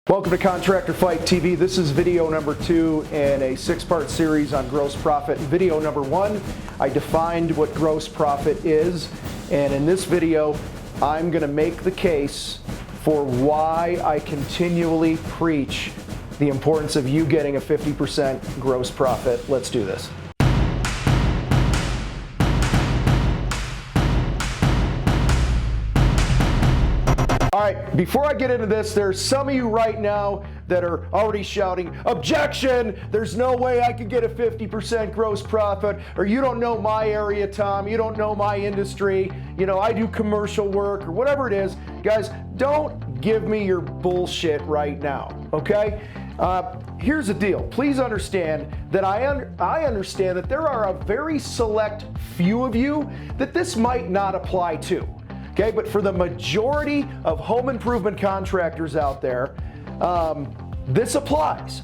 Welcome to Contractor Fight TV. This is video number 2 in a 6-part series on gross profit. In video number 1, I defined what gross profit is, and in this video, I'm going to make the case for why I continually preach the importance of you getting a 50% gross profit. Let's do this. All right, before I get into this, there's some of you right now that are already shouting, "Objection! There's no way I could get a 50% gross profit," or "You don't know my area, Tom. You don't know my industry. You know, I do commercial work," or whatever it is. Guys, don't give me your bullshit right now, okay? Here's the deal. Please understand that I understand that there are a very select few of you that this might not apply to. Okay, but for the majority of home improvement contractors out there, this applies.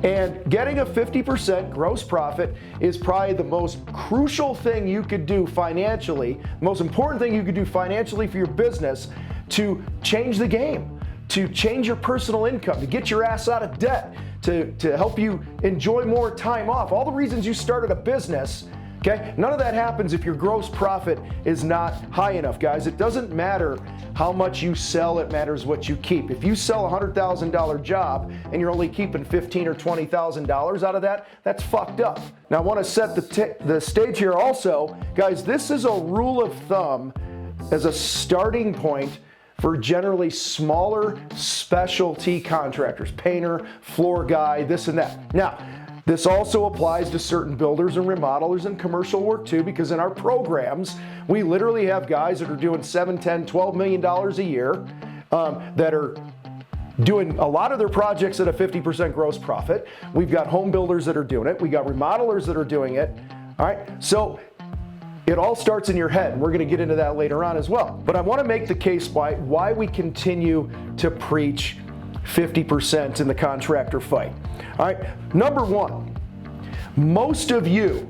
And getting a 50% gross profit is probably the most crucial thing you could do financially, the most important thing you could do financially for your business to change the game, to change your personal income, to get your ass out of debt, to help you enjoy more time off. All the reasons you started a business. Okay? None of that happens if your gross profit is not high enough, guys. It doesn't matter how much you sell, it matters what you keep. If you sell a $100,000 job and you're only keeping $15,000 or $20,000 out of that, that's fucked up. Now I want to set the stage here also. Guys, this is a rule of thumb as a starting point for generally smaller specialty contractors, painter, floor guy, this and that. Now, this also applies to certain builders and remodelers and commercial work too, because in our programs, we literally have guys that are doing $7, $10, $12 million a year that are doing a lot of their projects at a 50% gross profit. We've got home builders that are doing it. We got remodelers that are doing it. All right, so it all starts in your head. We're going to get into that later on as well. But I want to make the case why we continue to preach 50% in the contractor fight. All right, number one, most of you,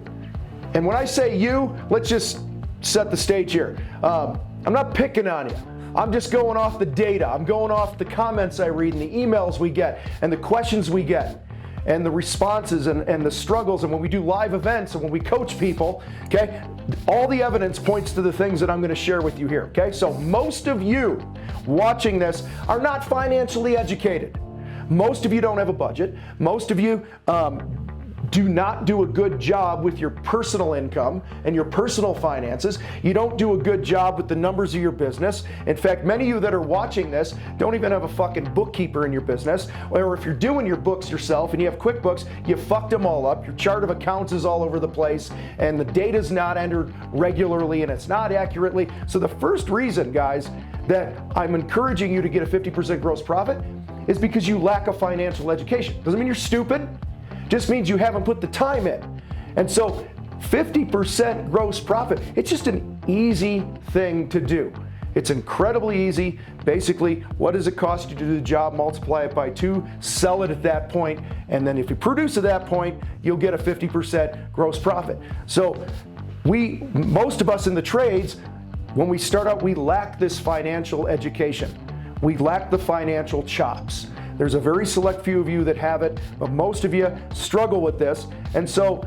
and when I say you, let's just set the stage here. I'm not picking on you. I'm just going off the data. I'm going off the comments I read and the emails we get and the questions we get and the responses and the struggles, and when we do live events and when we coach people, okay? All the evidence points to the things that I'm going to share with you here, okay? So most of you watching this are not financially educated. Most of you don't have a budget. Most of you do not do a good job with your personal income and your personal finances. You don't do a good job with the numbers of your business. In fact, many of you that are watching this don't even have a fucking bookkeeper in your business. Or if you're doing your books yourself and you have QuickBooks, you fucked them all up. Your chart of accounts is all over the place and the data's not entered regularly and it's not accurately. So the first reason, guys, that I'm encouraging you to get a 50% gross profit is because you lack a financial education. Doesn't mean you're stupid. Just means you haven't put the time in. And so 50% gross profit, it's just an easy thing to do. It's incredibly easy. Basically, what does it cost you to do the job? Multiply it by 2, sell it at that point, and then if you produce at that point, you'll get a 50% gross profit. So most of us in the trades, when we start out, we lack this financial education. We lack the financial chops. There's a very select few of you that have it, but most of you struggle with this. And so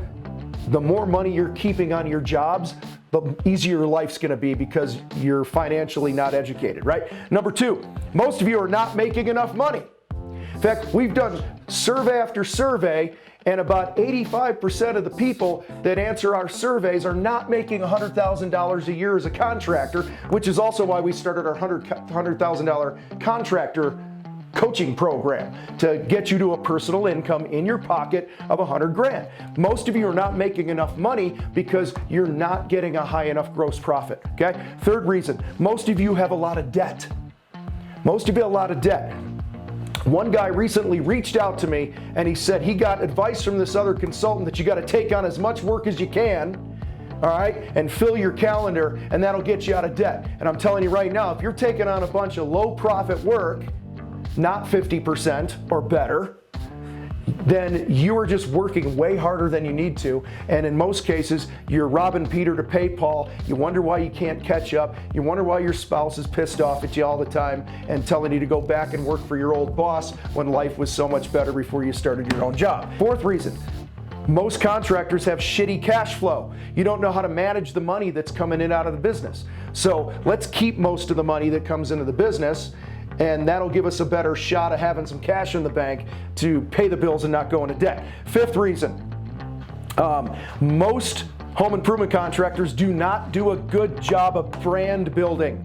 the more money you're keeping on your jobs, the easier your life's gonna be because you're financially not educated, right? Number 2, most of you are not making enough money. In fact, we've done survey after survey, and about 85% of the people that answer our surveys are not making $100,000 a year as a contractor, which is also why we started our $100,000 contractor coaching program to get you to a personal income in your pocket of $100,000. Most of you are not making enough money because you're not getting a high enough gross profit, okay? Third reason, most of you have a lot of debt. Most of you have a lot of debt. One guy recently reached out to me and he said he got advice from this other consultant that you got to take on as much work as you can, all right, and fill your calendar, and that'll get you out of debt. And I'm telling you right now, if you're taking on a bunch of low profit work, not 50% or better, then you are just working way harder than you need to. And in most cases, you're robbing Peter to pay Paul. You wonder why you can't catch up. You wonder why your spouse is pissed off at you all the time and telling you to go back and work for your old boss when life was so much better before you started your own job. Fourth reason, most contractors have shitty cash flow. You don't know how to manage the money that's coming in and out of the business. So let's keep most of the money that comes into the business, and that'll give us a better shot of having some cash in the bank to pay the bills and not go into debt. Fifth reason, most home improvement contractors do not do a good job of brand building,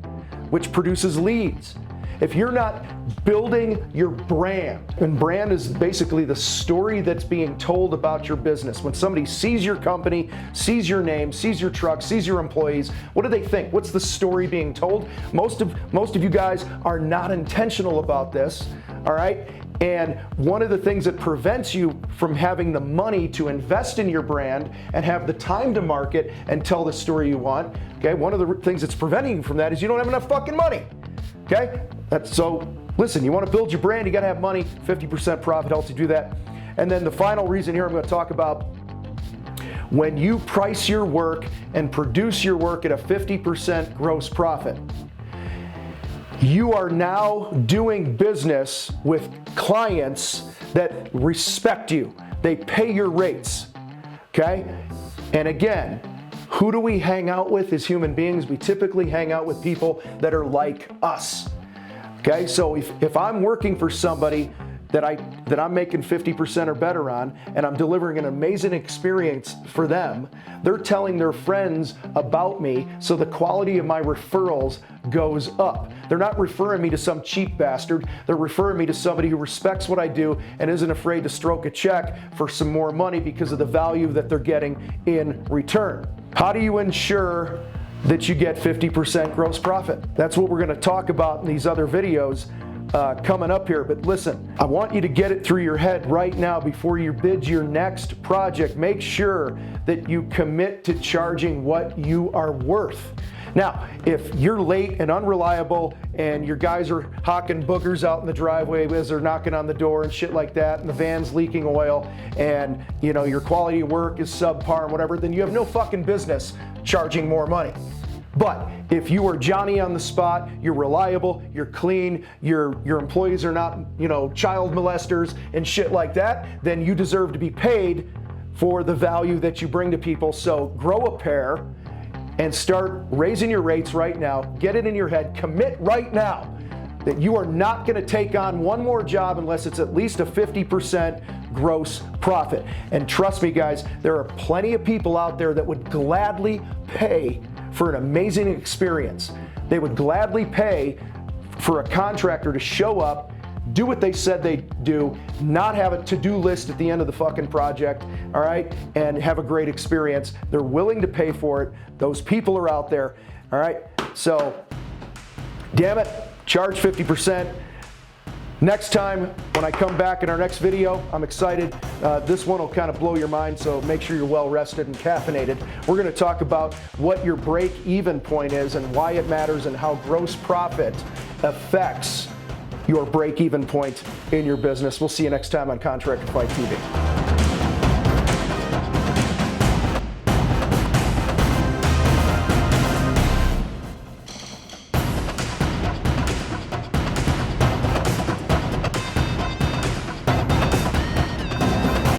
which produces leads. If you're not building your brand, and brand is basically the story that's being told about your business. When somebody sees your company, sees your name, sees your truck, sees your employees, what do they think? What's the story being told? Most of you guys are not intentional about this, all right? And one of the things that prevents you from having the money to invest in your brand and have the time to market and tell the story you want, okay? One of the things that's preventing you from that is you don't have enough fucking money, okay? So listen, you want to build your brand, you got to have money. 50% profit helps you do that. And then the final reason here I'm going to talk about, when you price your work and produce your work at a 50% gross profit, you are now doing business with clients that respect you. They pay your rates, okay? And again, who do we hang out with as human beings? We typically hang out with people that are like us. Okay, so if I'm working for somebody that I'm making 50% or better on, and I'm delivering an amazing experience for them, they're telling their friends about me, so the quality of my referrals goes up. They're not referring me to some cheap bastard. They're referring me to somebody who respects what I do and isn't afraid to stroke a check for some more money because of the value that they're getting in return. How do you ensure that you get 50% gross profit? That's what we're going to talk about in these other videos coming up here. But listen, I want you to get it through your head right now before you bid your next project. Make sure that you commit to charging what you are worth. Now, if you're late and unreliable and your guys are hawking boogers out in the driveway as they're knocking on the door and shit like that, and the van's leaking oil, and you know your quality of work is subpar and whatever, then you have no fucking business charging more money. But if you are Johnny on the spot, you're reliable, you're clean, your employees are not, child molesters and shit like that, then you deserve to be paid for the value that you bring to people. So grow a pair and start raising your rates right now. Get it in your head, commit right now that you are not going to take on one more job unless it's at least a 50% gross profit. And trust me guys, there are plenty of people out there that would gladly pay for an amazing experience. They would gladly pay for a contractor to show up, do what they said they'd do, not have a to-do list at the end of the fucking project, all right, and have a great experience. They're willing to pay for it. Those people are out there, all right? So, damn it, charge 50%. Next time, when I come back in our next video, I'm excited. This one will kind of blow your mind, so make sure you're well rested and caffeinated. We're going to talk about what your break-even point is and why it matters and how gross profit affects your break-even point in your business. We'll see you next time on Contractor Fight TV.